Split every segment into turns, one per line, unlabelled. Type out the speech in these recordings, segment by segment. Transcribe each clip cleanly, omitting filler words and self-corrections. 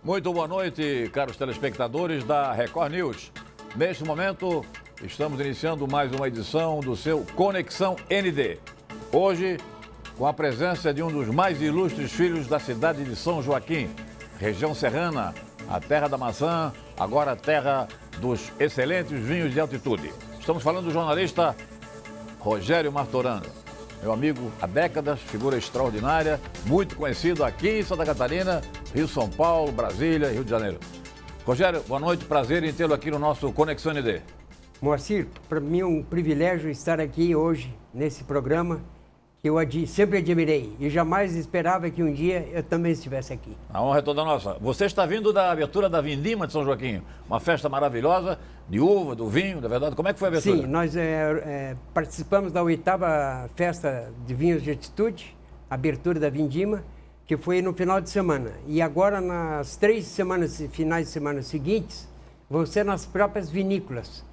Muito boa noite, caros telespectadores da Record News. Neste momento, estamos iniciando mais uma edição do seu Conexão ND. Hoje, com a presença de um dos mais ilustres filhos da cidade de São Joaquim, região serrana, a terra da maçã, agora a terra dos excelentes vinhos de altitude. Estamos falando do jornalista Rogério Martorano. Meu amigo há décadas, figura extraordinária, muito conhecido aqui em Santa Catarina, Rio, São Paulo, Brasília e Rio de Janeiro. Rogério, boa noite, prazer em tê-lo aqui no nosso Conexão ND.
Moacir, para mim é um privilégio estar aqui hoje nesse programa que eu sempre admirei e jamais esperava que um dia eu também estivesse aqui.
A honra é toda nossa. Você está vindo da abertura da Vindima de São Joaquim, uma festa maravilhosa de uva, do vinho, da verdade. Como é que foi a abertura?
Sim, nós participamos da 8ª festa de vinhos de altitude, abertura da Vindima, que foi no final de semana. E agora, nas 3 finais de semana seguintes, vão ser nas próprias vinícolas.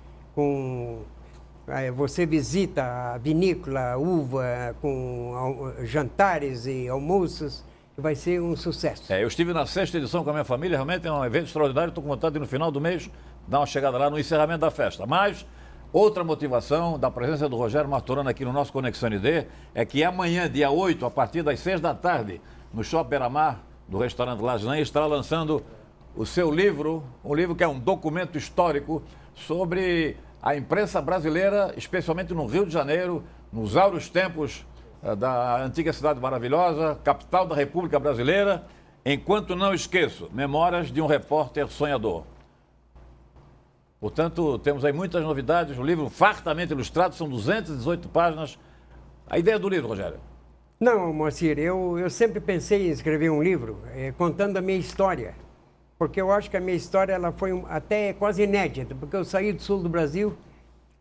Você visita a vinícola, uva, com jantares e almoços, que vai ser um sucesso.
Eu estive na 6ª edição com a minha família, realmente é um evento extraordinário, estou com vontade de no final do mês dar uma chegada lá no encerramento da festa. Mas outra motivação da presença do Rogério Martorano aqui no nosso Conexão ND é que amanhã, dia 8, a partir das 6 da tarde, no Shopping Beira-Mar, do restaurante Lajanã, estará lançando o seu livro, um livro que é um documento histórico sobre a imprensa brasileira, especialmente no Rio de Janeiro, nos áureos tempos da antiga cidade maravilhosa, capital da República Brasileira, enquanto não esqueço, Memórias de um Repórter Sonhador. Portanto, temos aí muitas novidades, um livro fartamente ilustrado, são 218 páginas. A ideia do livro, Rogério?
Não, Moacir, eu sempre pensei em escrever um livro contando a minha história, porque eu acho que a minha história ela foi até quase inédita, porque eu saí do sul do Brasil,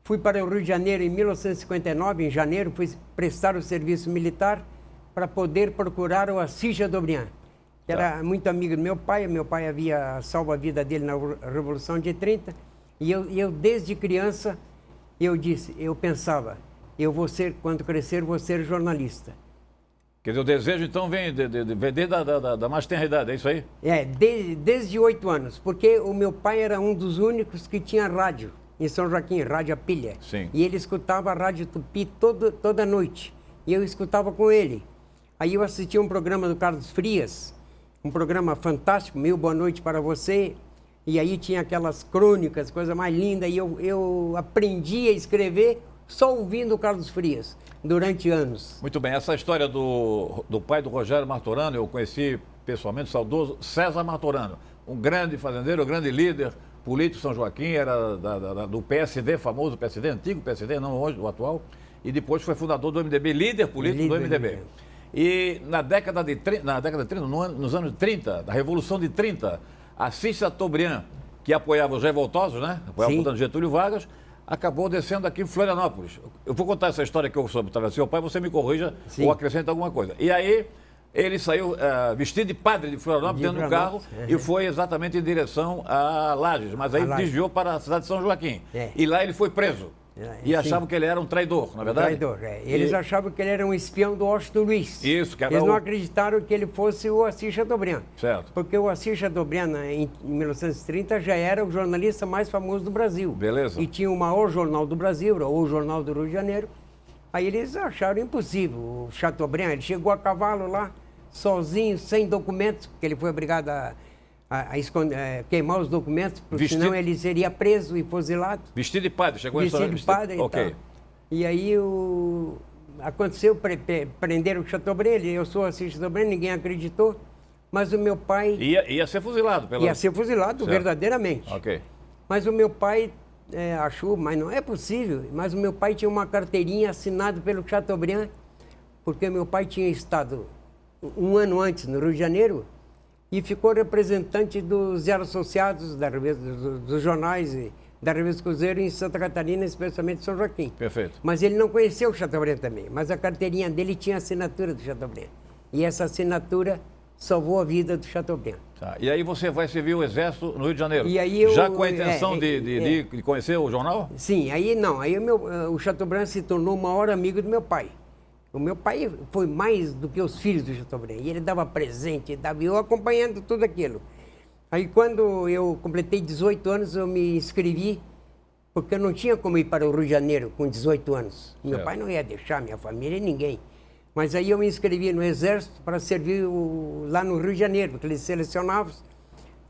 fui para o Rio de Janeiro em 1959, em janeiro, fui prestar o serviço militar para poder procurar o Assis Chateaubriand, que era muito amigo do meu pai havia salvo a vida dele na Revolução de 30, e eu desde criança, eu pensava, quando crescer, vou ser jornalista.
Quer dizer, o desejo, então, vem desde da mais tenra idade, é isso aí?
Desde 8 anos, porque o meu pai era um dos únicos que tinha rádio em São Joaquim, rádio a pilha.
Sim.
E ele escutava a Rádio Tupi toda noite, e eu escutava com ele. Aí eu assistia um programa do Carlos Frias, um programa fantástico, Meu Boa Noite para Você, e aí tinha aquelas crônicas, coisa mais linda, e eu aprendi a escrever só ouvindo o Carlos Frias, durante anos.
Muito bem, essa história do pai do Rogério Martorano, eu conheci pessoalmente o saudoso César Martorano, um grande fazendeiro, um grande líder político de São Joaquim, era do PSD, famoso PSD, antigo PSD, não hoje, o atual, e depois foi fundador do MDB, líder político do MDB. E na década de 30, nos anos 30, da Revolução de 30, Assis Chateaubriand, que apoiava os revoltosos, né? Apoiava, portanto, Getúlio Vargas, acabou descendo aqui em Florianópolis. Eu vou contar essa história que eu soube através do seu pai, você me corrija ou acrescenta alguma coisa. E aí, ele saiu vestido de padre de Florianópolis, dentro do carro, e foi exatamente em direção a Lages, mas aí desviou para a cidade de São Joaquim. E lá ele foi preso. E achavam que ele era um traidor, na verdade?
Traidor, Eles achavam que ele era um espião do Washington Luiz.
Isso, que era
Eles não acreditaram que ele fosse o Assis Chateaubriand.
Certo.
Porque o Assis Chateaubriand, em 1930, já era o jornalista mais famoso do Brasil.
Beleza.
E tinha o maior jornal do Brasil, ou o Jornal do Rio de Janeiro. Aí eles acharam impossível. O Chateaubriand, ele chegou a cavalo lá, sozinho, sem documentos, porque ele foi obrigado a queimar os documentos, porque senão ele seria preso e fuzilado.
Vestido de padre, chegou
vestido de padre e tal. E aí aconteceu, prenderam o Chateaubriand, eu sou Assis Chateaubriand, ninguém acreditou, mas o meu pai...
Ia ser fuzilado.
Ia ser fuzilado, verdadeiramente.
Ok.
Mas o meu pai achou, mas não é possível, mas o meu pai tinha uma carteirinha assinada pelo Chateaubriand, porque meu pai tinha estado um ano antes no Rio de Janeiro, e ficou representante dos associados dos jornais e da Revista Cruzeiro em Santa Catarina, especialmente em São Joaquim.
Perfeito.
Mas ele não conheceu o Chateaubriand também, mas a carteirinha dele tinha a assinatura do Chateaubriand. E essa assinatura salvou a vida do Chateaubriand.
Tá. E aí você vai servir o Exército no Rio de Janeiro?
E aí
já com a intenção de conhecer o jornal?
Sim, aí não. Aí o Chateaubriand se tornou o maior amigo do meu pai. O meu pai foi mais do que os filhos do Chateaubriand. E ele dava presente, eu acompanhando tudo aquilo. Aí quando eu completei 18 anos, eu me inscrevi, porque eu não tinha como ir para o Rio de Janeiro com 18 anos. Meu
Certo.
pai não ia deixar, minha família, ninguém. Mas aí eu me inscrevi no Exército para servir lá no Rio de Janeiro, porque eles selecionavam.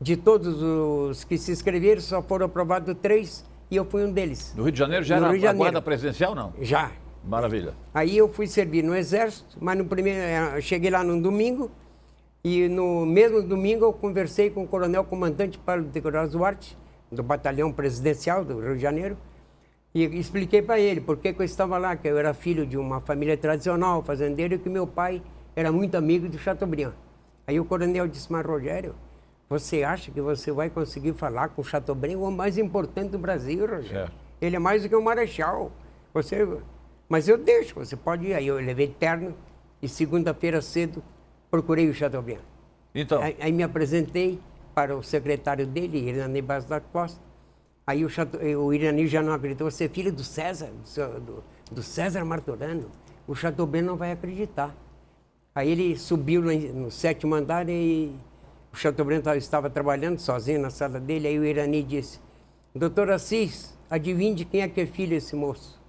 De todos os que se inscreveram, só foram aprovados 3 e eu fui um deles.
No Rio de Janeiro já
No
era
Rio de
a
Janeiro.
guarda presidencial, não?
Já.
Maravilha.
Aí eu fui servir no Exército, mas no primeiro, eu cheguei lá num domingo, e no mesmo domingo eu conversei com o coronel comandante Paulo de Queiroz Duarte, do batalhão presidencial do Rio de Janeiro, e expliquei para ele por que eu estava lá, que eu era filho de uma família tradicional, fazendeiro, e que meu pai era muito amigo do Chateaubriand. Aí o coronel disse, mas Rogério, você acha que você vai conseguir falar com o Chateaubriand, o homem mais importante do Brasil, Rogério?
Certo.
Ele é mais do que um marechal. Mas eu deixo, você pode ir. Aí eu levei terno e segunda-feira cedo procurei o Chateaubriand.
Então,
Aí me apresentei para o secretário dele, Irani Basso da Costa. Aí o Irani já não acreditou. Você é filho do César, do César Martorano. O Chateaubriand não vai acreditar. Aí ele subiu no 7º andar e o Chateaubriand estava trabalhando sozinho na sala dele. Aí o Irani disse, doutor Assis, adivinhe de quem é que é filho esse moço?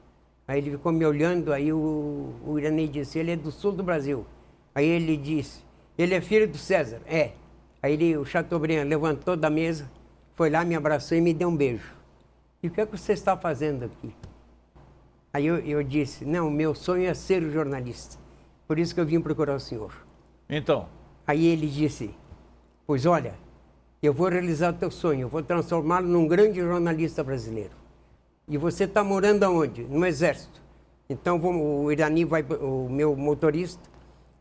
Aí ele ficou me olhando, aí o Irani disse, ele é do sul do Brasil. Aí ele disse, ele é filho do César? É. Aí o Chateaubriand levantou da mesa, foi lá, me abraçou e me deu um beijo. E o que é que você está fazendo aqui? Aí eu disse, não, meu sonho é ser jornalista. Por isso que eu vim procurar o senhor.
então,
Aí ele disse, pois olha, eu vou realizar o teu sonho, eu vou transformá-lo num grande jornalista brasileiro. E você está morando aonde? No Exército. Então o Irani o meu motorista,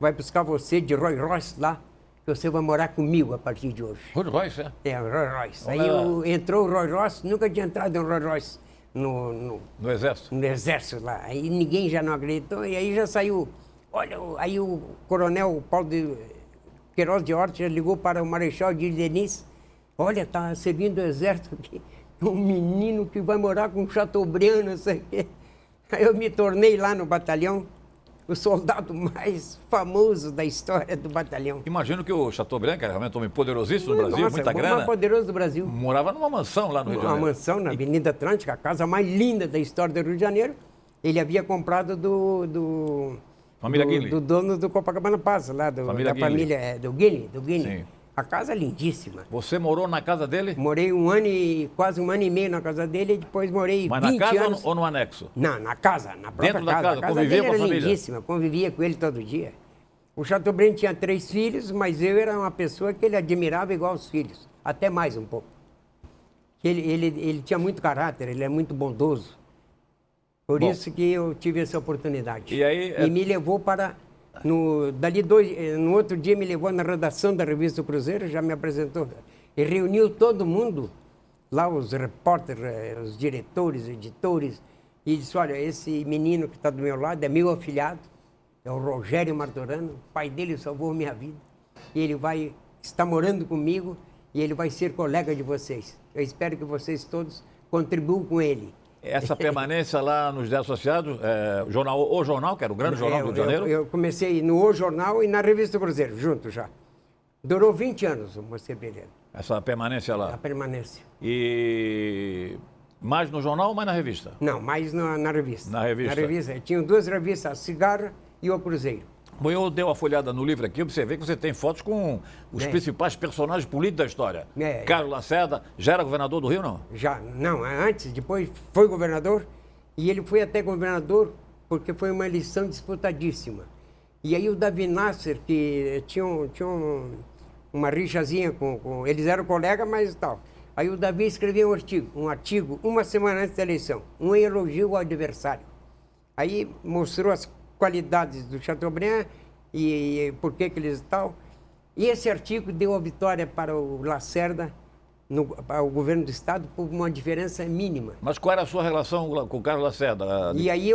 vai buscar você de Rolls Royce lá, que você vai morar comigo a partir de hoje.
Rolls Royce, é?
É, Rolls Royce. Aí
Olha.
entrou o Rolls Royce, nunca tinha entrado em Rolls Royce
No Exército?
no Exército lá. Aí ninguém já não acreditou, e aí já saiu. Olha, aí o coronel Paulo de Queiroz de Horta já ligou para o Marechal de Denis. Olha, está servindo o Exército aqui. Um menino que vai morar com o Chateaubriand, não sei o quê. Aí eu me tornei lá no batalhão o soldado mais famoso da história do batalhão.
Imagino que o Chateaubriand, que era realmente um homem poderosíssimo no Brasil,
Nossa,
muita
o
grana,
mais poderoso do Brasil.
morava numa mansão lá no Rio de
Uma
Janeiro.
mansão na Avenida Atlântica, a casa mais linda da história do Rio de Janeiro. Ele havia comprado
Família Guinle.
do dono do Copacabana Plaza, lá da
Guinle.
família do Guinle.
Sim.
A casa é lindíssima.
Você morou na casa dele?
Morei quase um ano e meio na casa dele e depois morei
Mas
20
na casa
anos.
ou no anexo?
Não, na casa, na própria
Dentro da casa,
A casa
convivia
dele
com a
era
família?
lindíssima, convivia com ele todo dia. O Chateaubriand tinha 3 filhos, mas eu era uma pessoa que ele admirava igual os filhos, até mais um pouco. Ele tinha muito caráter, ele é muito bondoso. Por
Bom.
isso que eu tive essa oportunidade.
E aí,
E me levou para... no outro dia me levou na redação da revista Cruzeiro, já me apresentou. E reuniu todo mundo, lá os repórteres, os diretores, editores, e disse, olha, esse menino que está do meu lado é meu afilhado, é o Rogério Martorano, o pai dele salvou minha vida. E ele está morando comigo e ele vai ser colega de vocês. Eu espero que vocês todos contribuam com ele.
essa permanência lá nos 10 associados, O Jornal, que era o grande jornal do Rio de Janeiro?
Eu comecei no O Jornal e na Revista Cruzeiro, junto já. Durou 20 anos o Moacir Pereira,
Essa permanência
a
lá.
permanência.
E mais no jornal ou mais na revista?
Não, mais na revista.
Na revista.
Na revista. Tinham 2 revistas, a Cigarra e o Cruzeiro.
Bom, eu dei uma folhada no livro aqui, observei que você tem fotos com os principais personagens políticos da história. Carlos Lacerda, já era governador do Rio, não?
Já, não, antes, depois foi governador, e ele foi até governador porque foi uma eleição disputadíssima. E aí o Davi Nasser, que tinha uma rixazinha com... Eles eram colegas, mas tal. Aí o Davi escreveu um artigo, uma semana antes da eleição, um elogio ao adversário. Aí mostrou as qualidades do Chateaubriand e por que eles tal. E esse artigo deu a vitória para o Lacerda, para o governo do Estado, por uma diferença mínima.
Mas qual era a sua relação com o Carlos Lacerda?
E aí,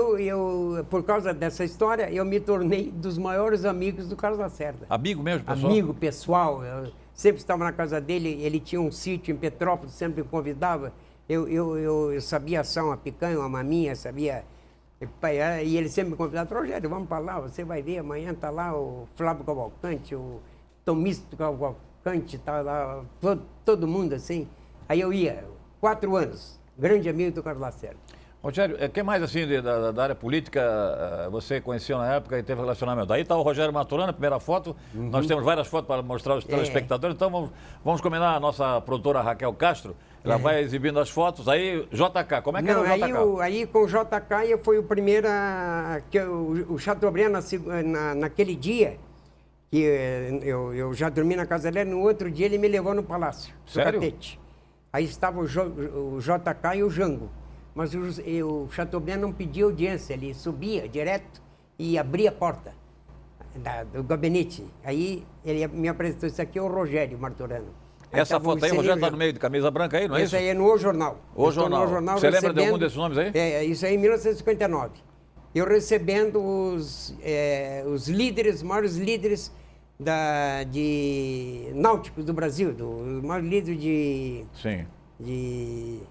por causa dessa história, eu me tornei dos maiores amigos do Carlos Lacerda.
Amigo mesmo, pessoal?
Amigo, pessoal. Eu sempre estava na casa dele, ele tinha um sítio em Petrópolis, sempre me convidava. Eu sabia assar uma picanha, uma maminha, sabia... E ele sempre me convidava, Rogério, vamos para lá, você vai ver, amanhã está lá o Flávio Cavalcante, o Tomício Cavalcante, todo mundo assim. Aí eu ia, 4 anos, grande amigo do Carlos Lacerda.
Rogério, o que mais assim da área política você conheceu na época e teve relacionamento? Aí está o Rogério Maturana, a primeira foto. Nós temos várias fotos para mostrar aos telespectadores. Então vamos combinar a nossa produtora Raquel Castro. Ela vai exibindo as fotos. Aí, JK, como é que era o JK?
Aí com o JK eu fui o primeiro que o Chateaubriand naquele dia, que eu já dormi na casa dele, no outro dia ele me levou no palácio.
Sério?
Catete. Aí estava o JK e o Jango. Mas o Chateaubriand não pedia audiência, ele subia direto e abria a porta do gabinete. Aí ele me apresentou, isso aqui é o Rogério Martorano.
Essa foto aí, o Rogério está no meio de camisa branca aí, não é isso?
Isso aí é no O Jornal.
O Jornal. Você lembra de algum desses nomes aí?
Isso aí em 1959. Eu recebendo os líderes, os maiores líderes de náuticos do Brasil, os maiores líderes de...
Sim.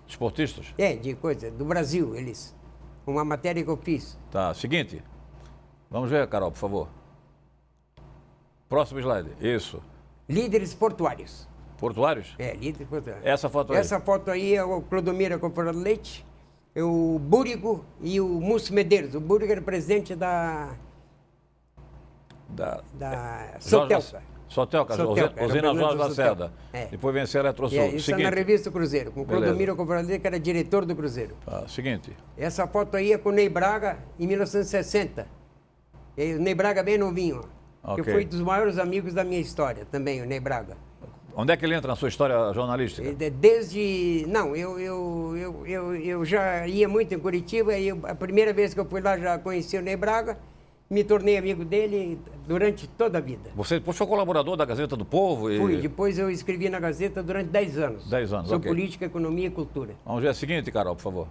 Esportistas?
De coisa, do Brasil, eles. Uma matéria que eu fiz.
Tá, seguinte. Vamos ver, Carol, por favor. Próximo slide. Isso.
Líderes portuários.
Portuários?
Líderes portuários.
Essa foto aí?
Essa foto aí é o Clodomiro Companheiro Leite, o Búrigo e o Múcio Medeiros. O Búrigo era presidente da Sotelca.
Sotelca, usina Jorge Lacerda. Depois venceu a Eletrosul.
Isso é na revista Cruzeiro, com o Clodomiro Companheiro, que era diretor do Cruzeiro.
Tá, seguinte.
Essa foto aí é com o Ney Braga, em 1960. O Ney Braga bem novinho, ó. Que foi dos maiores amigos da minha história também, o Ney Braga.
Onde é que ele entra na sua história jornalística?
Desde... Não, eu já ia muito em Curitiba, e a primeira vez que eu fui lá já conheci o Ney Braga, me tornei amigo dele durante toda a vida.
Você depois foi colaborador da Gazeta do Povo?
Fui, depois eu escrevi na Gazeta durante 10 anos.
10 anos,
sobre política, economia e cultura.
Vamos ver a seguinte, Carol, por favor.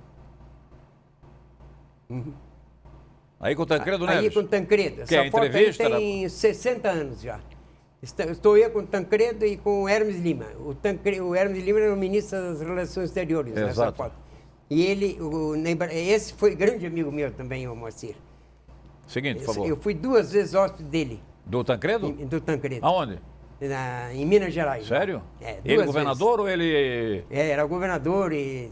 Aí com o Tancredo Neves?
Aí com o Tancredo.
Essa foto aí
tem 60 anos já. Estou eu com o Tancredo e com o Hermes Lima. O Hermes Lima era o ministro das Relações Exteriores.
Exato.
Nessa foto. E esse foi grande amigo meu também, o Moacir.
Seguinte, por favor.
Eu fui 2 vezes hóspede dele.
Do Tancredo?
Do Tancredo.
Aonde?
Em Minas Gerais.
Sério?
Ele
governador ou ele...
era governador e...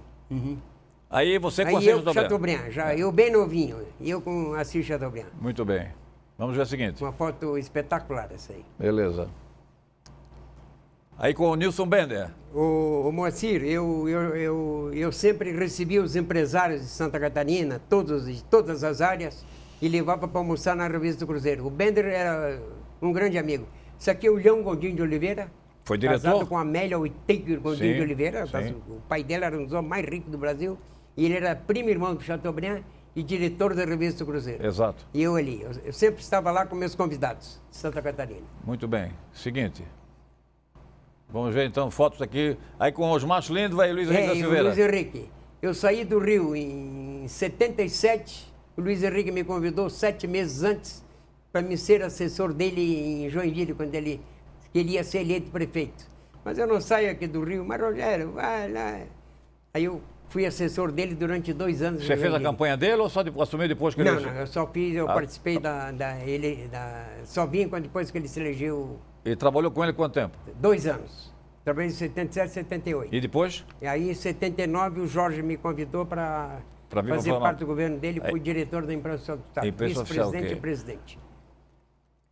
Aí você com
Assis Chateaubriand, eu bem novinho, eu com Assis Chateaubriand.
Muito bem. Vamos ver a seguinte.
Uma foto espetacular essa aí.
Beleza. Aí com o Nilson Bender.
O Moacir, eu sempre recebi os empresários de Santa Catarina, de todas as áreas, e levava para almoçar na revista do Cruzeiro. O Bender era um grande amigo. Isso aqui é o Leão Gondim de Oliveira.
Foi diretor?
Casado com a Amélia Oiteico Gondim de Oliveira.
Sim.
O pai dela era um dos homens mais ricos do Brasil. E ele era primo irmão do Chateaubriand e diretor da revista do Cruzeiro.
Exato.
E eu ali. Eu sempre estava lá com meus convidados de Santa Catarina.
Muito bem. Seguinte. Vamos ver então fotos aqui. Aí com os machos lindos vai Luiz Henrique da Silveira.
Luiz Henrique. Eu saí do Rio em 77. O Luiz Henrique me convidou 7 meses antes para me ser assessor dele em Joinville, quando ele queria ser eleito prefeito. Mas eu não saio aqui do Rio. Mas, Rogério, vai lá. Aí eu fui assessor dele durante 2 anos.
Você fez a campanha dele ou só assumiu depois que ele...
Não, eu só fiz, participei só vim depois que ele se elegeu.
E trabalhou com ele quanto tempo?
2 anos. Trabalhei em 77, 78.
E depois?
E aí, em 79, o Jorge me convidou para fazer parte do governo dele. Fui diretor da imprensa oficial, vice-presidente e presidente.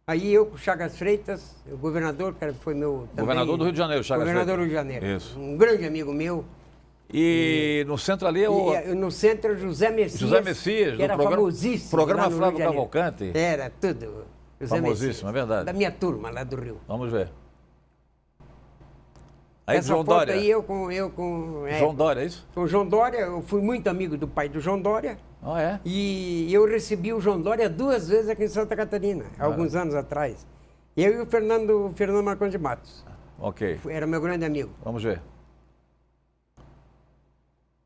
Aí eu, com Chagas Freitas, o governador, que foi meu... Também,
governador do Rio de Janeiro, Chagas Freitas.
Governador do Rio de Janeiro.
Isso.
Um grande amigo meu.
E no centro ali é o...
No centro, José Messias.
José Messias,
que era famosíssimo.
Programa Flávio Cavalcante.
Era, tudo. José
famosíssimo,
Messias,
é verdade.
Da minha turma, lá do Rio.
Vamos ver. Aí
essa
João
foto
Dória.
Aí
João Dória, é isso?
Com o João Dória, eu fui muito amigo do pai do João Dória.
Ah, é?
E eu recebi o João Dória 2 vezes aqui em Santa Catarina, alguns anos atrás. Eu e o Fernando Marcondes de Matos.
Ok.
Era meu grande amigo.
Vamos ver.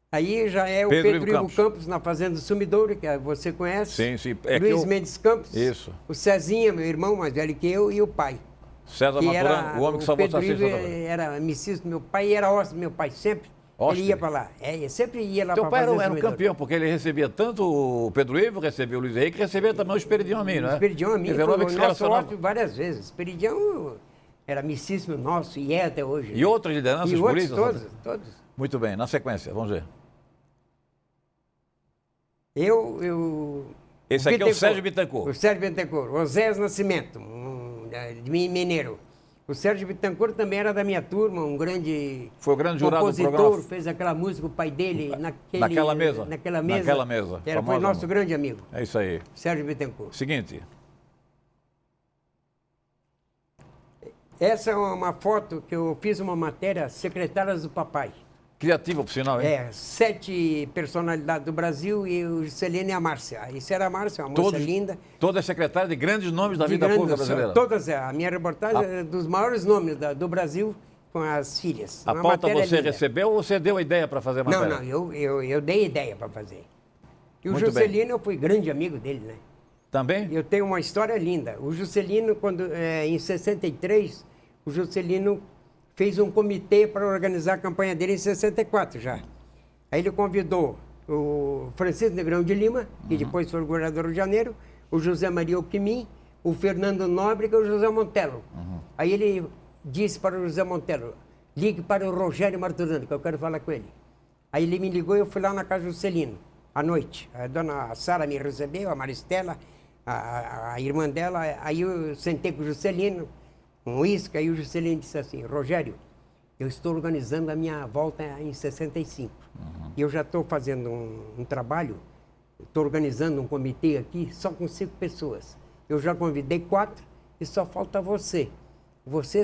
Aí já é o Pedro Ivo Campos, na Fazenda do Sumidouro, que você conhece.
Sim, sim.
Luiz Mendes Campos.
Isso.
O Cezinha, meu irmão mais velho que eu, e o pai.
César Maturano, o homem que salvou o
Pedro Ivo era amicista do meu pai e era hóspede do meu pai sempre.
Hóspede?
Ele ia para lá. Ele sempre ia lá para
Teu pai era um campeão, porque ele recebia tanto o Pedro Ivo, recebia o Luiz Henrique, recebia também o Esperidião Amin, não é?
O Esperidião Amin foi o nosso hóspede várias vezes. Esperidião era amicíssimo nosso e é até hoje.
E outras lideranças
e outros
políticas?
todos.
Muito bem, na sequência, vamos ver. Esse aqui é o Sérgio Bittencourt.
O Sérgio Bittencourt. Osés Nascimento, de mineiro. O Sérgio Bittencourt também era da minha turma, um grande
foi o grande jurado
compositor,
do programa.
Fez aquela música, o pai dele,
naquela mesa.
Naquela mesa. Foi nosso grande amigo.
É isso aí.
Sérgio Bittencourt.
Seguinte.
Essa é uma foto que eu fiz uma matéria, Secretárias do Papai.
Criativa, por sinal, hein?
7 personalidades do Brasil e o Juscelino e a Márcia. Isso era a Márcia, uma moça linda.
Todas secretárias de grandes nomes da vida pública brasileira.
Todas, a minha reportagem é dos maiores nomes do Brasil com as filhas.
A pauta você recebeu ou você deu a ideia para fazer a matéria?
Não, eu dei ideia para fazer. E o
Muito
Juscelino,
bem.
eu fui grande amigo dele, né?
Também?
Eu tenho uma história linda. O Juscelino, em 63, o Juscelino fez um comitê para organizar a campanha dele em 64 já. Aí ele convidou o Francisco Negrão de Lima, que depois foi o governador do Rio de Janeiro, o José Maria Alckmin, o Fernando Nóbrega e o José Montelo. Aí ele disse para o José Montelo, ligue para o Rogério Martorano, que eu quero falar com ele. Aí ele me ligou e eu fui lá na casa do Juscelino, à noite. A dona Sara me recebeu, a Maristela, a irmã dela. Aí eu sentei com o Juscelino, um uísque, aí o Juscelino disse assim, Rogério, eu estou organizando a minha volta em 65. E eu já estou fazendo um trabalho, estou organizando um comitê aqui só com 5 pessoas. Eu já convidei 4 e só falta você. Você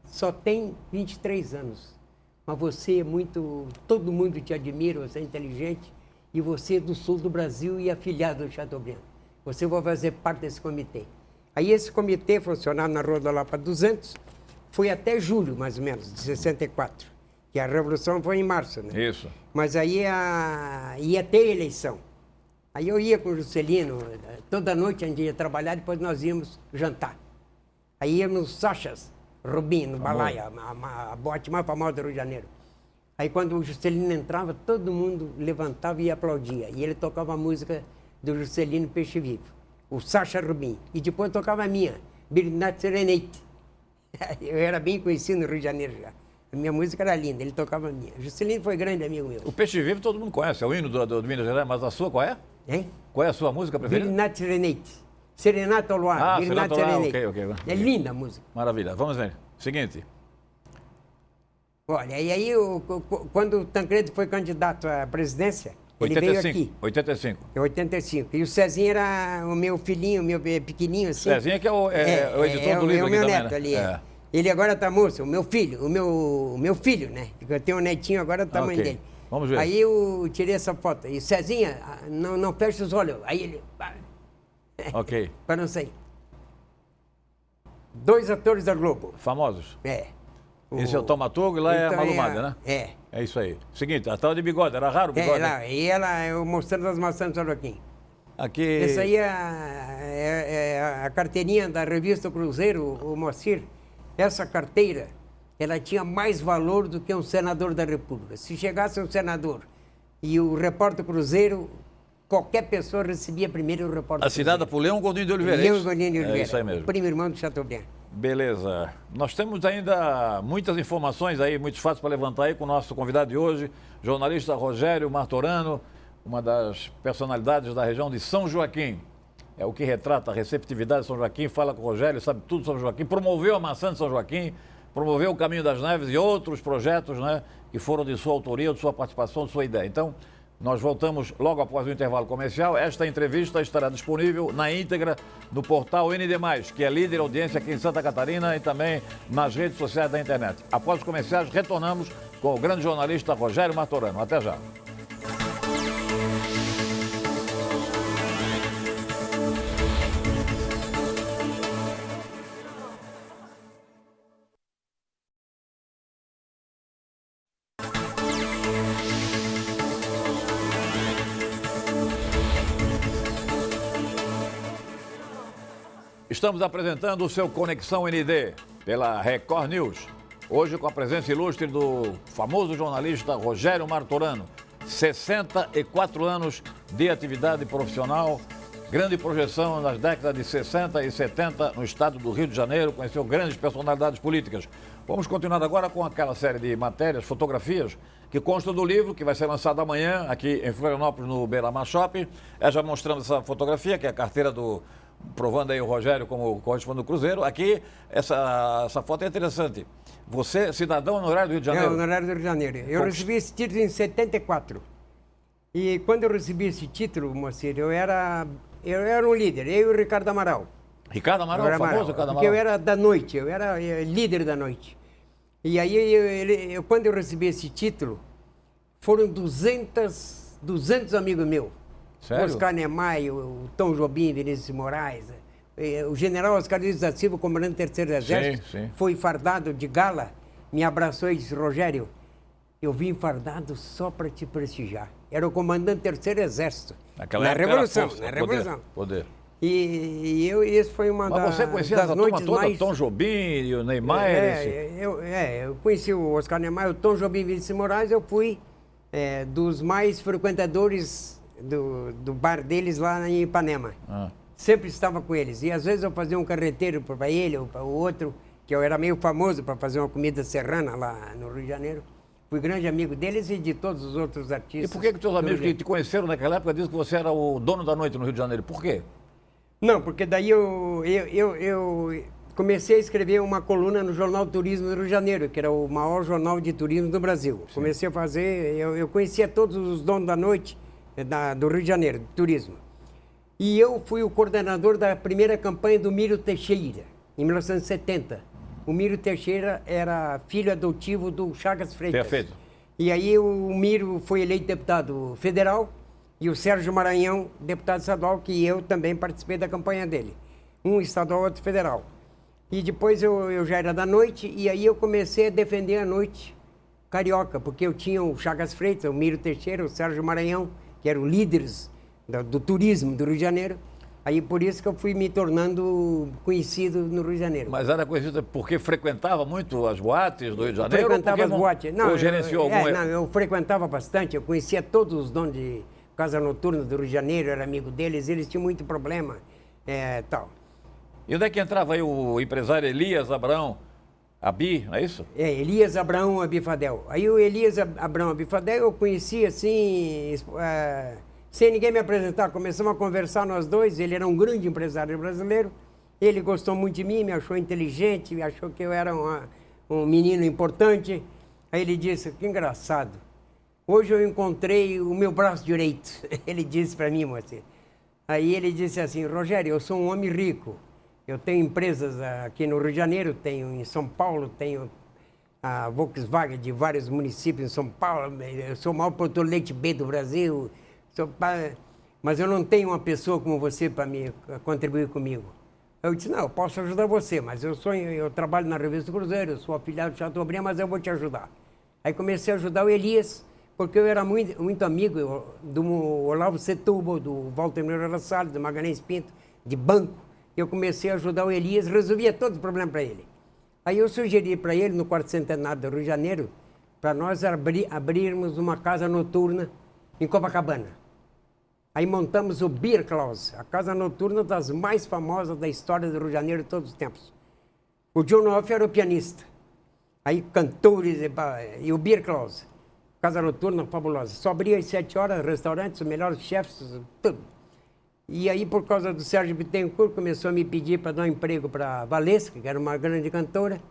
só tem 23 anos, mas você é muito... Todo mundo te admira, você é inteligente e você é do sul do Brasil e afiliado do Chateaubriand. Você vai fazer parte desse comitê. Aí esse comitê funcionava na Rua da Lapa 200, foi até julho, mais ou menos, de 64, que a Revolução foi em março, né?
Isso.
Mas aí ia ter eleição. Aí eu ia com o Juscelino, toda noite a gente ia trabalhar, depois nós íamos jantar. Aí íamos no Sachas, Rubim, no Balaia, a boate mais famosa do Rio de Janeiro. Aí quando o Juscelino entrava, todo mundo levantava e aplaudia. E ele tocava a música do Juscelino Peixe Vivo, o Sacha Rubim. E depois tocava a minha, Bernat Serenate. Eu era bem conhecido no Rio de Janeiro já. A minha música era linda, ele tocava a minha. Juscelino foi grande amigo meu.
O Peixe Vivo todo mundo conhece, é o hino do Minas Gerais, mas a sua qual é?
Hein?
Qual é a sua música preferida?
Bernat Serenate. Serenata ao Luar, Bernat Serenate.
Ok.
É linda a música.
Maravilha, vamos ver. Seguinte.
Olha, e aí quando o Tancredo foi candidato à presidência, ele
85,
veio aqui.
85.
Em 85. E o Cezinho era o meu filhinho, o meu pequenininho assim.
Cezinha que é o editor do livro
é o meu
aqui
neto
também,
ali.
né?
Ele agora tá moço, o meu filho, né? Eu tenho um netinho agora do tamanho
Ok.
dele.
Vamos ver.
Aí eu tirei essa foto. E Cezinha, não fecha os olhos. Aí ele...
Ok.
Para não sair. 2 atores da Globo.
Famosos. Esse é o Taumaturgo e lá é a
Então,
Malumada, né? É isso aí. Seguinte, a tal de bigode, era raro o bigode?
Lá, e ela, eu mostrando as maçãs do São Joaquim.
Aqui...
Essa aí é a carteirinha da revista Cruzeiro, o Moacir. Essa carteira, ela tinha mais valor do que um senador da República. Se chegasse um senador e o repórter Cruzeiro, qualquer pessoa recebia primeiro o repórter
Assinada por Leão Gondim de Oliveira.
Leão Gondim de Oliveira,
É isso aí mesmo.
o primo irmão do Chateaubriand.
Beleza. Nós temos ainda muitas informações aí, muitos fatos para levantar aí com o nosso convidado de hoje, jornalista Rogério Martorano, uma das personalidades da região de São Joaquim. É o que retrata a receptividade de São Joaquim, fala com o Rogério, sabe tudo sobre São Joaquim, promoveu a maçã de São Joaquim, promoveu o Caminho das Neves e outros projetos, né, que foram de sua autoria, de sua participação, de sua ideia. Então, nós voltamos logo após o intervalo comercial. Esta entrevista estará disponível na íntegra no portal ND+, que é líder de audiência aqui em Santa Catarina e também nas redes sociais da internet. Após os comerciais, retornamos com o grande jornalista Rogério Martorano. Até já. Estamos apresentando o seu Conexão ND pela Record News. Hoje com a presença ilustre do famoso jornalista Rogério Martorano. 64 anos de atividade profissional, grande projeção nas décadas de 60 e 70 no estado do Rio de Janeiro, conheceu grandes personalidades políticas. Vamos continuar agora com aquela série de matérias, fotografias, que constam do livro, que vai ser lançado amanhã aqui em Florianópolis, no Beira-Mar Shopping. Já mostramos essa fotografia, que é a carteira do... provando aí o Rogério como correspondente do Cruzeiro. Aqui, essa foto é interessante. Você, cidadão honorário do Rio de Janeiro?
Honorário do Rio de Janeiro. Eu recebi esse título em 74. E quando eu recebi esse título, Moacir, eu era um líder, eu e o Ricardo Amaral.
Ricardo Amaral, o famoso Ricardo Amaral?
Porque eu era da noite, eu era líder da noite. E aí, quando eu recebi esse título, foram 200 amigos meus.
Sério?
Oscar Niemeyer, o Tom Jobim, Vinícius de Moraes, o general Oscar Luiz da Silva, comandante do 3º Exército,
sim.
foi fardado de gala, me abraçou e disse: Rogério, eu vim fardado só para te prestigiar. Era o comandante do 3º Exército.
Naquela
na
época
Revolução,
força,
na Revolução.
Poder.
E isso foi uma
Mas você conhecia
das
essa turma
noites
toda,
mais...
Tom Jobim, o Neymar?
Eu conheci o Oscar Niemeyer, o Tom Jobim e Vinícius de Moraes. Eu fui dos mais frequentadores do bar deles lá em Ipanema. Sempre estava com eles. E às vezes eu fazia um carreteiro para ele ou para o outro, que eu era meio famoso para fazer uma comida serrana lá no Rio de Janeiro. Fui grande amigo deles e de todos os outros artistas.
E por que os teus amigos que te conheceram naquela época dizem que você era o dono da noite no Rio de Janeiro? Por quê?
Não, porque daí eu comecei a escrever uma coluna no Jornal Turismo do Rio de Janeiro, que era o maior jornal de turismo do Brasil. Sim. Comecei a fazer, eu conhecia todos os donos da noite do Rio de Janeiro, de turismo. E eu fui o coordenador da primeira campanha do Mírio Teixeira, em 1970. O Mírio Teixeira era filho adotivo do Chagas Freitas.
Perfeito.
E aí o Mírio foi eleito deputado federal e o Sérgio Maranhão, deputado estadual, que eu também participei da campanha dele. Um estadual, outro federal. E depois eu já era da noite e aí eu comecei a defender a noite carioca, porque eu tinha o Chagas Freitas, o Mírio Teixeira, o Sérgio Maranhão, que eram líderes do turismo do Rio de Janeiro. Aí por isso que eu fui me tornando conhecido no Rio de Janeiro.
Mas era conhecido porque frequentava muito as boates do Rio de Janeiro?
Frequentava as boates. Não,
ou gerenciou algum...
Não, eu frequentava bastante, eu conhecia todos os donos de casa noturna do Rio de Janeiro, era amigo deles, eles tinham muito problema, tal.
E onde é que entrava aí o empresário Elias Abrão Abi, não é isso?
Elias Abrão Abifadel. Aí o Elias Abrão Abifadel eu conheci assim... sem ninguém me apresentar, começamos a conversar nós dois. Ele era um grande empresário brasileiro, ele gostou muito de mim, me achou inteligente, me achou que eu era um menino importante. Aí ele disse: que engraçado, hoje eu encontrei o meu braço direito. Ele disse para mim, moça. Aí ele disse assim: Rogério, eu sou um homem rico, eu tenho empresas aqui no Rio de Janeiro, tenho em São Paulo, tenho a Volkswagen de vários municípios em São Paulo, eu sou o maior produtor de leite B do Brasil, mas eu não tenho uma pessoa como você para me contribuir comigo. Eu disse: não, eu posso ajudar você, mas eu trabalho na Revista do Cruzeiro, eu sou afiliado do Chateaubriand, mas eu vou te ajudar. Aí comecei a ajudar o Elias, porque eu era muito amigo do Olavo Setúbal, do Walter Moreira Salles, do Magalhães Pinto, de banco. Eu comecei a ajudar o Elias, resolvia todos os problemas para ele. Aí eu sugeri para ele, no quarto centenário do Rio de Janeiro, para nós abrirmos uma casa noturna em Copacabana. Aí montamos o Beer Klaus, a casa noturna das mais famosas da história do Rio de Janeiro de todos os tempos. O John Off era o pianista. Aí cantores e o Beer Klaus, casa noturna fabulosa. Só abria às 7 horas, restaurantes, os melhores chefes, tudo. E aí, por causa do Sérgio Bittencourt, começou a me pedir para dar um emprego para a Valesca, que era uma grande cantora.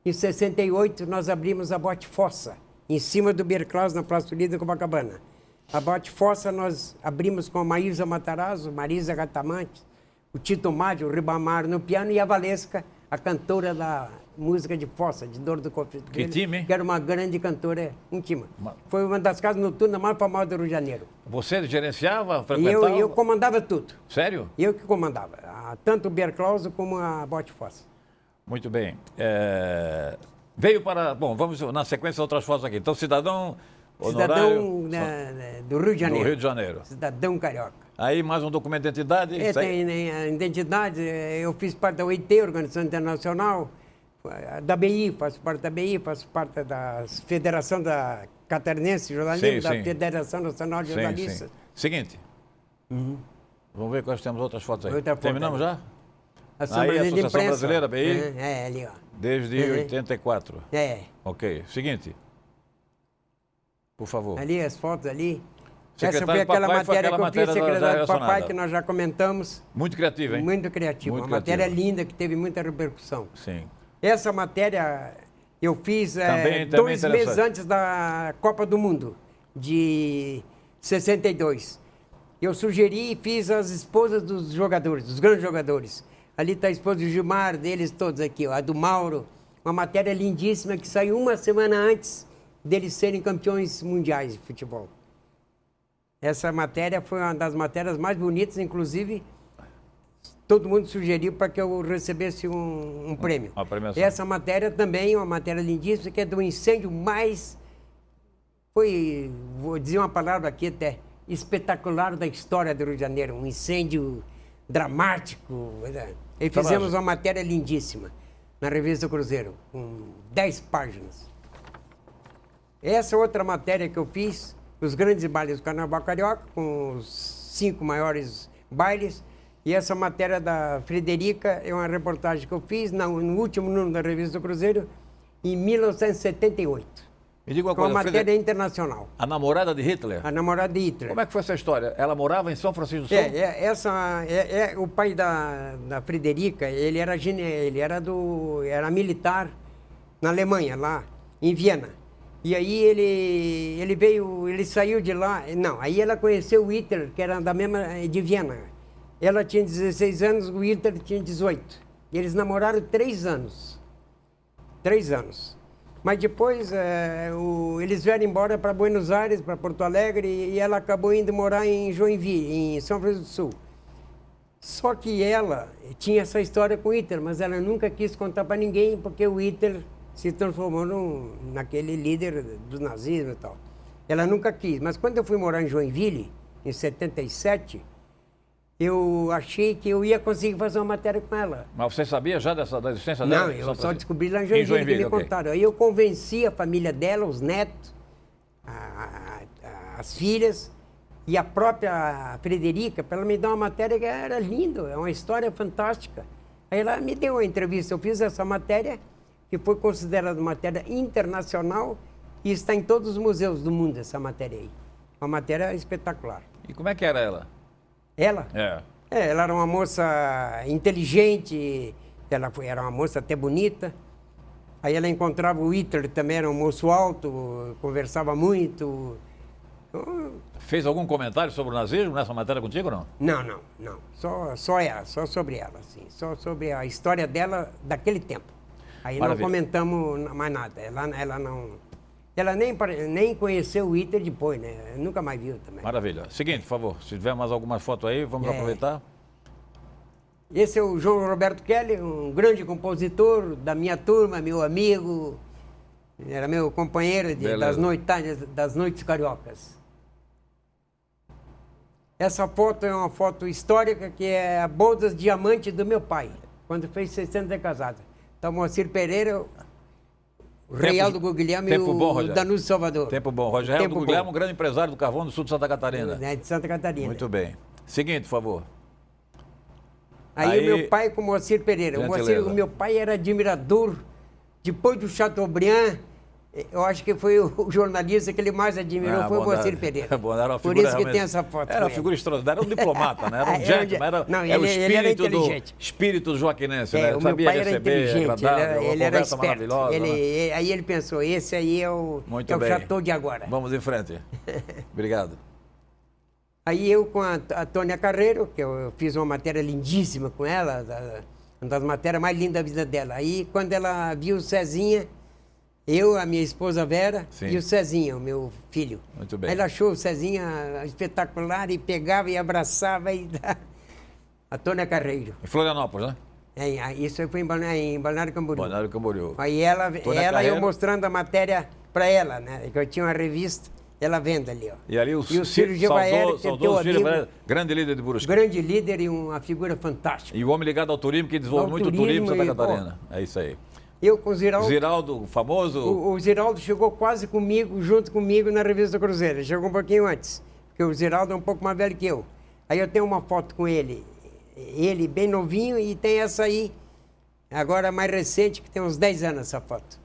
Em 68, nós abrimos a Boate Fossa, em cima do Beer Klaus, na Praça Unida, em Copacabana. A Boate Fossa nós abrimos com a Maísa Matarazzo, Marisa Gatamantes, o Tito Madi, o Ribamar no piano e a Valesca, a cantora da música de Fossa, de Dor do Conflito.
Que time, hein?
Que era uma grande cantora, um time. Foi uma das casas noturnas mais famosas do Rio de Janeiro.
Você gerenciava, frequentava?
Eu comandava tudo.
Sério?
Eu que comandava, tanto o Beer Klaus como a Boate Fossa.
Muito bem. Veio para... Bom, vamos na sequência outras fotos aqui. Então, cidadão
honorário... do Rio de Janeiro.
Do Rio de Janeiro.
Cidadão carioca.
Aí mais um documento de identidade?
Tem a identidade. Eu fiz parte da OIT, Organização Internacional, da BI, faço parte da BI, faço parte da Federação da Catarinense de Jornalismo, da Federação Nacional de Jornalistas.
Seguinte. Vamos ver quais temos outras fotos aí.
Outra foto
Terminamos
ali.
já?
A Assembleia de
Associação
Imprensa.
Brasileira, BI?
É, ali, ó.
Desde 84.
É.
Ok. Seguinte. Por favor.
Ali, as fotos ali. Essa
Secretário
foi
do
aquela
Papai, foi
matéria
aquela
que eu fiz,
matéria já
secretário do
relacionada.
Papai, que nós já comentamos.
Muito criativo, hein?
Muito criativa.
Muito
Uma matéria
criativa.
linda que teve muita repercussão.
Sim.
Essa matéria eu fiz
Também
2 meses
interessante.
antes da Copa do Mundo, de 62. Eu sugeri e fiz as esposas dos jogadores, dos grandes jogadores. Ali está a esposa do Gilmar, deles todos aqui, ó, a do Mauro. Uma matéria lindíssima que saiu uma semana antes deles serem campeões mundiais de futebol. Essa matéria foi uma das matérias mais bonitas, inclusive todo mundo sugeriu para que eu recebesse um prêmio.
Uma premiação.
Essa matéria também é uma matéria lindíssima, que é do incêndio mais, vou dizer uma palavra aqui até, espetacular da história do Rio de Janeiro. Um incêndio dramático. E fizemos uma matéria lindíssima na revista Cruzeiro, com 10 páginas. Essa outra matéria que eu fiz, os grandes bailes do Carnaval Carioca, com os 5 maiores bailes. E essa matéria da Frederica é uma reportagem que eu fiz no último número da revista do Cruzeiro, em 1978.
Me diga uma
Com
coisa,
uma matéria internacional.
a namorada de Hitler?
A namorada de Hitler.
Como é que foi essa história? Ela morava em São Francisco do Sul?
O pai da Frederica, ele era era militar na Alemanha, lá em Viena. E aí ele saiu de lá, não, aí ela conheceu o Hitler, que era da mesma, de Viena. Ela tinha 16 anos, o Hitler tinha 18. E eles namoraram 3 anos. 3 anos. Mas depois eles vieram embora para Buenos Aires, para Porto Alegre, e ela acabou indo morar em Joinville, em São Francisco do Sul. Só que ela tinha essa história com o Hitler, mas ela nunca quis contar para ninguém, porque o Hitler se transformou naquele líder do nazismo e tal. Ela nunca quis. Mas quando eu fui morar em Joinville, em 77, eu achei que eu ia conseguir fazer uma matéria com ela.
Mas você sabia já da existência dela?
Não, eu só descobri lá em Joinville, que me contaram. Aí eu convenci a família dela, os netos, as filhas e a própria Frederica, para ela me dar uma matéria que era linda, é uma história fantástica. Aí ela me deu uma entrevista, eu fiz essa matéria, que foi considerada matéria internacional e está em todos os museus do mundo, essa matéria aí. Uma matéria espetacular.
E como é que era ela?
Ela? Ela era uma moça inteligente, era uma moça até bonita. Aí ela encontrava o Hitler, também era um moço alto, conversava muito.
Fez algum comentário sobre o nazismo nessa matéria contigo ou não?
Não. Só ela, só sobre ela, assim. Só sobre a história dela daquele tempo. Aí
Maravilha.
não comentamos mais nada. Ela nem conheceu o Hitler depois, né? Nunca mais viu também.
Maravilha. Seguinte, por favor, se tiver mais algumas fotos aí, vamos aproveitar.
Esse é o João Roberto Kelly, um grande compositor da minha turma, meu amigo. Era meu companheiro das noites cariocas. Essa foto é uma foto histórica que é a bodas diamante do meu pai, quando fez 60 anos de casado. Então, Moacir Pereira, o Reinaldo Guglielmo e o Danúcio Salvador.
Tempo bom. Rogério Guglielmo, um grande empresário do carvão do sul de Santa Catarina.
De Santa Catarina.
Muito bem. Seguinte, por favor.
Aí o meu pai com o Moacir Pereira. O meu pai era admirador. Depois do Chateaubriand, eu acho que foi o jornalista que ele mais admirou, foi o Moacir Pereira.
Era uma
por isso que tem essa foto.
Era uma figura extraordinária, era um diplomata, né? Era um gentleman,
ele era inteligente.
Espírito joaquinense, né?
O meu pai era inteligente,
agradável,
ele era esperto.
Maravilhosa.
Aí ele pensou, esse aí é o Chateau de agora.
Vamos em frente. Obrigado.
Aí eu com a Tônia Carreiro, que eu fiz uma matéria lindíssima com ela, uma das matérias mais lindas da vida dela. Aí quando ela viu o Cezinha, eu, a minha esposa Vera e o Cezinha, o meu filho.
Muito bem.
Aí ela achou o Cezinha espetacular e pegava e abraçava a Tônia Carreiro.
Em Florianópolis, né?
Isso foi em Balneário Camboriú.
Balneário Camboriú.
Aí eu mostrando a matéria para ela, né? Que eu tinha uma revista, ela vendo ali, ó.
E ali o
Ciro Gevaeri, que é teu amigo,
grande líder de Brusque.
Grande líder e uma figura fantástica.
E o homem ligado ao turismo, que desenvolve muito o turismo em Santa Catarina. É isso aí.
Eu com o Ziraldo...
Ziraldo, famoso...
O Ziraldo chegou quase comigo, junto comigo, na revista Cruzeiro. Ele chegou um pouquinho antes, porque o Ziraldo é um pouco mais velho que eu. Aí eu tenho uma foto com ele bem novinho, e tem essa aí, agora mais recente, que tem uns 10 anos essa foto.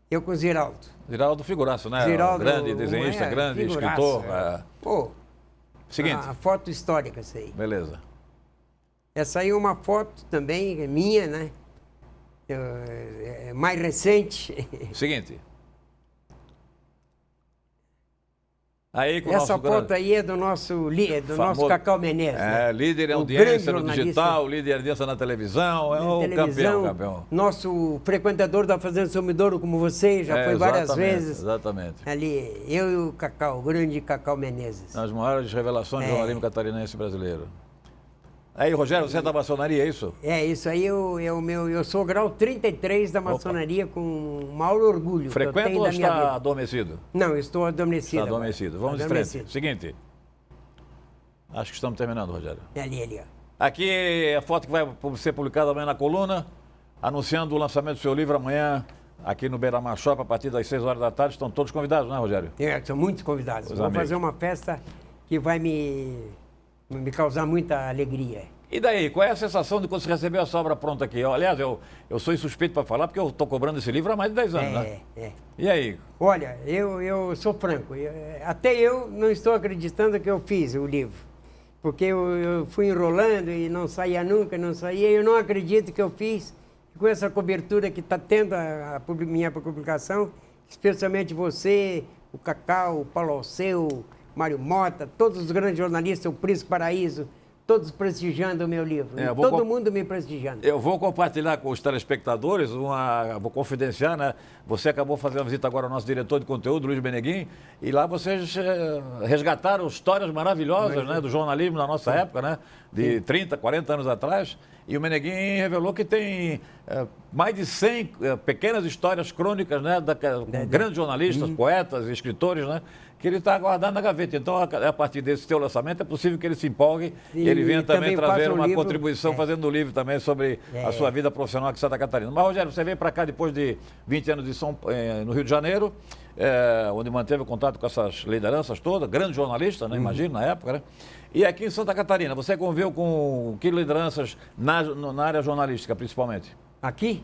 Eu com o Ziraldo.
Ziraldo figuraço, né?
Ziraldo,
grande desenhista, grande
figuraço,
escritor.
Pô,
Seguinte.
a foto histórica essa aí.
Beleza.
Essa aí é uma foto também minha, né? Mais recente.
Seguinte. Aí, com
Essa
o nosso
foto aí é do nosso
famoso,
Cacau Menezes. Né?
Líder em
O
audiência
grande
no digital, líder em audiência na televisão, é um campeão.
Nosso frequentador da Fazenda Sumidouro, como você, já foi várias vezes.
Exatamente.
Ali, eu e o Cacau, o grande Cacau Menezes.
As maiores revelações do jornalismo catarinense brasileiro. Aí, Rogério, você é da maçonaria, é isso?
Isso aí eu sou grau 33 da maçonaria. Opa. Com o maior orgulho.
Frequenta ou está adormecido?
Não, estou adormecido.
Está adormecido. Vamos em frente. Seguinte. Acho que estamos terminando, Rogério.
Ali, ó.
Aqui é a foto que vai ser publicada amanhã na coluna, anunciando o lançamento do seu livro amanhã, aqui no Beira Mar Shopping, a partir das 6 horas da tarde. Estão todos convidados, né, Rogério?
São muitos convidados. Vou fazer uma festa que vai me causar muita alegria.
E daí, qual é a sensação de quando você recebeu essa obra pronta aqui? Aliás, eu sou insuspeito para falar, porque eu estou cobrando esse livro há mais de 10 anos, né? E aí?
Olha, eu sou franco, até eu não estou acreditando que eu fiz o livro, porque eu fui enrolando e não saía nunca, eu não acredito que eu fiz, com essa cobertura que está tendo a minha publicação, especialmente você, o Cacau, o Paulo Alceu, Mário Mota, todos os grandes jornalistas, o Príncipe Paraíso, todos prestigiando o meu livro. Todo mundo me prestigiando.
Eu vou compartilhar com os telespectadores, vou confidenciar, né? Você acabou fazendo uma visita agora ao nosso diretor de conteúdo, Luiz Beneguim, e lá vocês resgataram histórias maravilhosas, né, do jornalismo na nossa época, né? De 30, 40 anos atrás. E o Meneguim revelou que tem mais de 100 pequenas histórias crônicas, né, com grandes jornalistas, poetas, escritores, né, que ele está aguardando na gaveta. Então, a partir desse teu lançamento, é possível que ele se empolgue e ele venha também trazer uma contribuição fazendo um livro também sobre a sua vida profissional aqui em Santa Catarina. Mas, Rogério, você veio para cá depois de 20 anos no Rio de Janeiro, onde manteve contato com essas lideranças todas, grande jornalista, né, imagino, na época, né? E aqui em Santa Catarina, você conviveu com que lideranças na área jornalística, principalmente?
Aqui?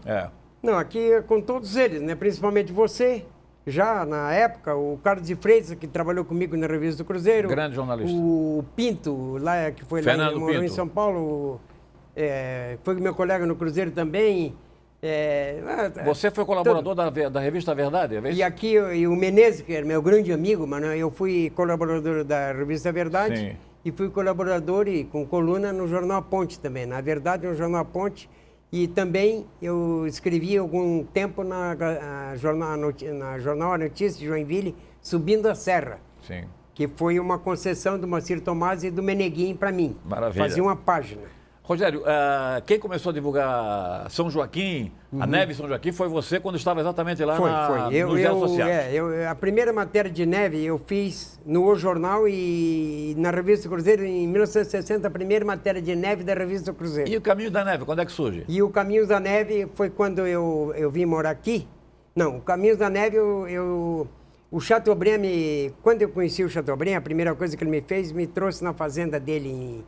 Não, aqui com todos eles, né? Principalmente você, já na época, o Carlos de Freitas, que trabalhou comigo na Revista do Cruzeiro.
Grande jornalista.
O Pinto, lá, que foi Fernando lá, ele morou em São Paulo, foi meu colega no Cruzeiro também.
Você foi colaborador da revista Verdade, é isso?
E aqui, o Menezes, que era meu grande amigo, mano, eu fui colaborador da revista Verdade. Sim. E fui colaborador com coluna no Jornal A Ponte também. Na Verdade, no Jornal A Ponte. E também eu escrevi algum tempo na Jornal A Notícia de Joinville, Subindo a Serra.
Sim.
Que foi uma concessão do Moacir Tomás e do Meneguim para mim.
Maravilha.
Fazia uma página.
Rogério, quem começou a divulgar São Joaquim, a neve São Joaquim, foi você quando estava exatamente lá nos dias sociais.
A primeira matéria de neve eu fiz no O Jornal e na Revista Cruzeiro em 1960, a primeira matéria de neve da Revista Cruzeiro.
E o Caminho da Neve, quando é que surge?
E o Caminho da Neve foi quando eu vim morar aqui. Não, o Caminho da Neve, o Chateaubriand, quando eu conheci o Chateaubriand, a primeira coisa que ele me fez, me trouxe na fazenda dele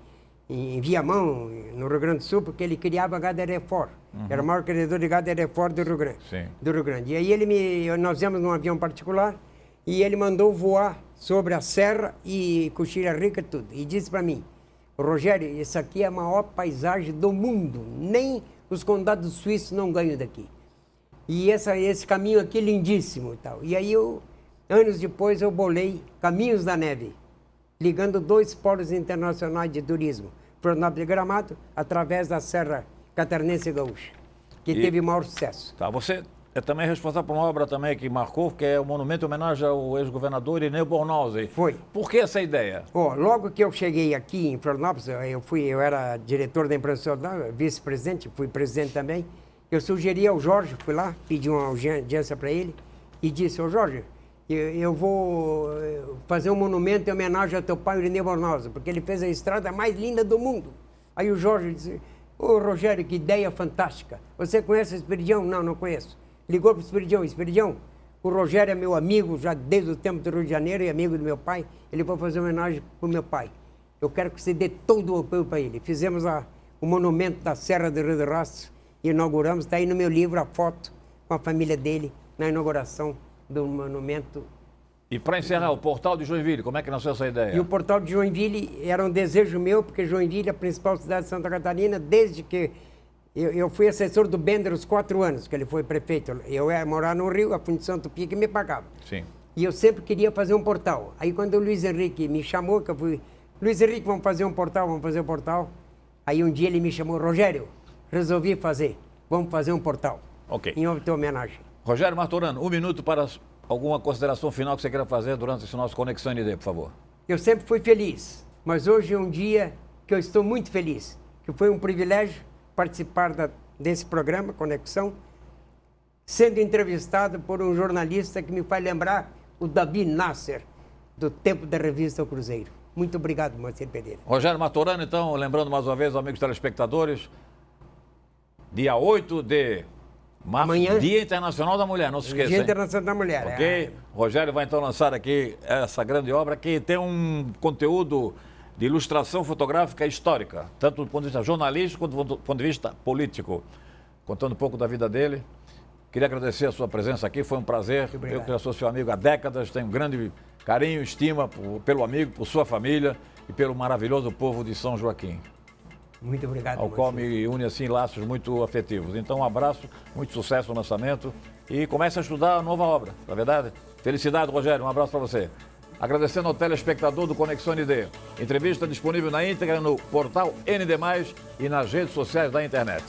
em Viamão, no Rio Grande do Sul, porque ele criava gado Hereford. Era o maior criador de gado Hereford do Rio Grande.
Sim.
Do Rio Grande. E aí nós viemos num avião particular e ele mandou voar sobre a serra e Coxilha Rica e tudo. E disse para mim, Rogério, isso aqui é a maior paisagem do mundo. Nem os condados suíços não ganham daqui. E esse caminho aqui é lindíssimo e tal. E aí anos depois eu bolei Caminhos da Neve, ligando 2 polos internacionais de turismo, Florianópolis e Gramado, através da Serra Catarinense e Gaúcha, que teve maior sucesso.
Tá, você é também responsável por uma obra também que marcou, que é o monumento em homenagem ao ex-governador Irineu Bornhausen.
Foi.
Por que essa ideia?
Logo que eu cheguei aqui em Florianópolis, eu era diretor da imprensa, vice-presidente, fui presidente também, eu sugeri ao Jorge, fui lá, pedi uma audiência para ele, e disse, Jorge, eu vou fazer um monumento em homenagem ao teu pai, Irineu Bornhausen, porque ele fez a estrada mais linda do mundo. Aí o Jorge disse, Rogério, que ideia fantástica. Você conhece o Esperidião? Não, não conheço. Ligou para o Esperidião, o Rogério é meu amigo já desde o tempo do Rio de Janeiro e amigo do meu pai. Ele foi fazer homenagem para o meu pai. Eu quero que você dê todo o apoio para ele. Fizemos o monumento da Serra do Rio do Rastro, inauguramos, está aí no meu livro a foto com a família dele na inauguração do monumento.
E para encerrar, o Portal de Joinville, como é que nasceu essa ideia?
E o Portal de Joinville era um desejo meu, porque Joinville é a principal cidade de Santa Catarina, desde que eu fui assessor do Bender os 4 anos que ele foi prefeito. Eu ia morar no Rio, a Fundição Tupi que me pagava.
Sim.
E eu sempre queria fazer um portal. Aí quando o Luiz Henrique me chamou, que eu fui... Luiz Henrique, vamos fazer um portal. Aí um dia ele me chamou, Rogério, resolvi fazer, vamos fazer um portal.
Ok.
Em tua homenagem.
Rogério Martorano, 1 minuto para alguma consideração final que você queira fazer durante esse nosso Conexão ND, por favor.
Eu sempre fui feliz, mas hoje é um dia que eu estou muito feliz, que foi um privilégio participar desse programa, Conexão, sendo entrevistado por um jornalista que me faz lembrar o Davi Nasser, do tempo da revista O Cruzeiro. Muito obrigado, Moacir Pereira.
Rogério Martorano, então, lembrando mais uma vez, aos amigos telespectadores, dia 8 de março,
Amanhã,
Dia Internacional da Mulher, não se esqueça.
Dia
hein?
Internacional da Mulher.
Ok? Rogério vai então lançar aqui essa grande obra que tem um conteúdo de ilustração fotográfica histórica, tanto do ponto de vista jornalístico quanto do ponto de vista político. Contando um pouco da vida dele. Queria agradecer a sua presença aqui, foi um prazer. Eu que já sou seu amigo há décadas, tenho um grande carinho e estima pelo amigo, por sua família e pelo maravilhoso povo de São Joaquim.
Muito obrigado,
Ao qual me une assim laços muito afetivos. Então um abraço, muito sucesso no lançamento e comece a estudar a nova obra, não é verdade? Felicidade, Rogério, um abraço para você. Agradecendo ao telespectador do Conexão ND. Entrevista disponível na íntegra no portal ND+, e nas redes sociais da internet.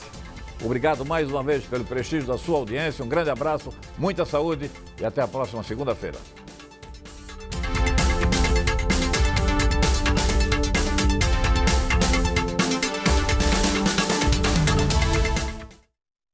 Obrigado mais uma vez pelo prestígio da sua audiência, um grande abraço, muita saúde e até a próxima segunda-feira.